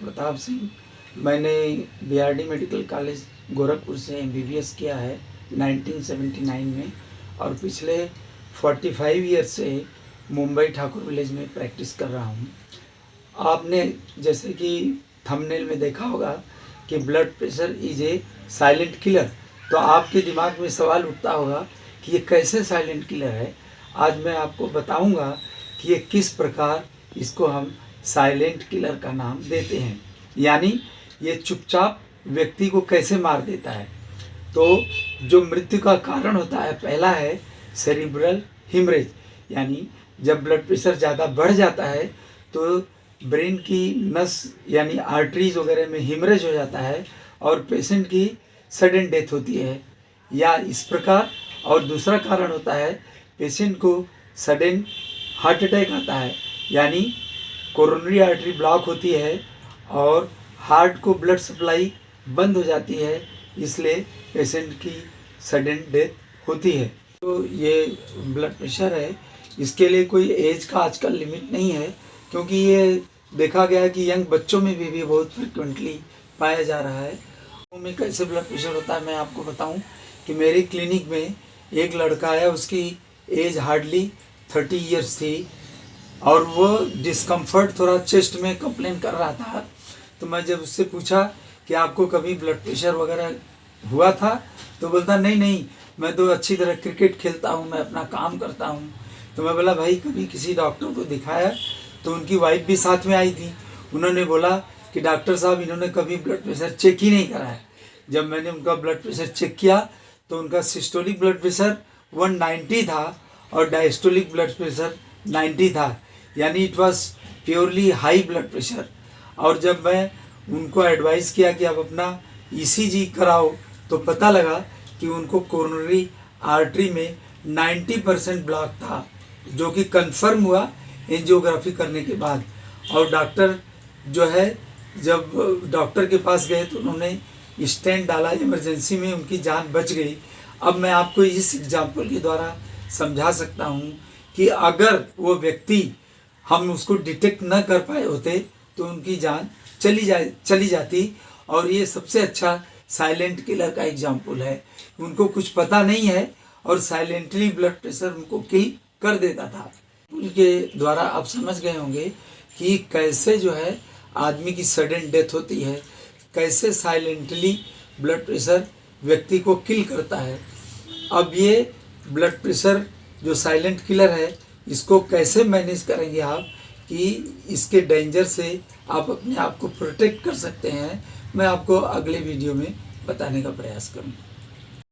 प्रताप सिंह। मैंने BRD medical college Gorakhpur से MBBS किया है 1979 में और पिछले 45 ईयर से मुंबई ठाकुर विलेज में प्रैक्टिस कर रहा हूँ। आपने जैसे कि थंबनेल में देखा होगा कि blood pressure is a silent killer, तो आपके दिमाग में सवाल उठता होगा कि ये कैसे साइलेंट किलर है। आज मैं आपको बताऊंगा कि ये किस प्रकार इसको हम साइलेंट किलर का नाम देते हैं, यानी ये चुपचाप व्यक्ति को कैसे मार देता है। तो जो मृत्यु का कारण होता है, पहला है सेरिब्रल हिमरेज, यानी जब ब्लड प्रेशर ज़्यादा बढ़ जाता है तो ब्रेन की नस यानी आर्टरीज वगैरह में हिमरेज हो जाता है और पेशेंट की सडन डेथ होती है या इस प्रकार। और दूसरा कारण होता है पेशेंट को सडन हार्ट अटैक आता है, यानी कोरोनरी आर्टरी ब्लॉक होती है और हार्ट को ब्लड सप्लाई बंद हो जाती है, इसलिए पेशेंट की सडन डेथ होती है। तो ये ब्लड प्रेशर है, इसके लिए कोई एज का आजकल लिमिट नहीं है, क्योंकि ये देखा गया है कि यंग बच्चों में भी बहुत फ्रिक्वेंटली पाया जा रहा है। में कैसे ब्लड प्रेशर होता है मैं आपको बताऊं कि मेरे क्लिनिक में एक लड़का है, उसकी एज हार्डली 30 ईयर्स थी और वो डिस्कम्फर्ट थोड़ा चेस्ट में कंप्लेन कर रहा था। तो मैं जब उससे पूछा कि आपको कभी ब्लड प्रेशर वगैरह हुआ था, तो बोलता नहीं, मैं तो अच्छी तरह क्रिकेट खेलता हूँ, मैं अपना काम करता हूँ। तो मैं बोला भाई कभी किसी डॉक्टर को दिखाया? तो उनकी वाइफ भी साथ में आई थी। उन्होंने बोला कि डॉक्टर साहब इन्होंने कभी ब्लड प्रेशर चेक ही नहीं करा है। जब मैंने उनका ब्लड प्रेशर चेक किया तो उनका सिस्टोलिक ब्लड प्रेशर 190 था और डायस्टोलिक ब्लड प्रेशर 90 था, यानी it was purely high blood pressure. और जब मैं उनको एडवाइस किया कि आप अपना ईसीजी कराओ, तो पता लगा कि उनको कोरोनरी आर्टरी में 90% ब्लॉक था, जो कि कंफर्म हुआ एंजियोग्राफी करने के बाद। और डॉक्टर जो है, जब डॉक्टर के पास गए तो उन्होंने स्टेंट डाला, इमरजेंसी में उनकी जान बच गई। अब मैं आपको इस एग्जाम्पल के द्वारा समझा सकता हूँ कि अगर वो व्यक्ति हम उसको डिटेक्ट न कर पाए होते तो उनकी जान चली जाती। और ये सबसे अच्छा साइलेंट किलर का एग्जाम्पल है। उनको कुछ पता नहीं है और साइलेंटली ब्लड प्रेशर उनको किल कर देता था। उनके द्वारा आप समझ गए होंगे कि कैसे जो है आदमी की सडन डेथ होती है, कैसे साइलेंटली ब्लड प्रेशर व्यक्ति को किल करता है। अब ये ब्लड प्रेशर जो साइलेंट किलर है, इसको कैसे मैनेज करेंगे आप कि इसके डेंजर से आप अपने आप को प्रोटेक्ट कर सकते हैं, मैं आपको अगले वीडियो में बताने का प्रयास करूँगा।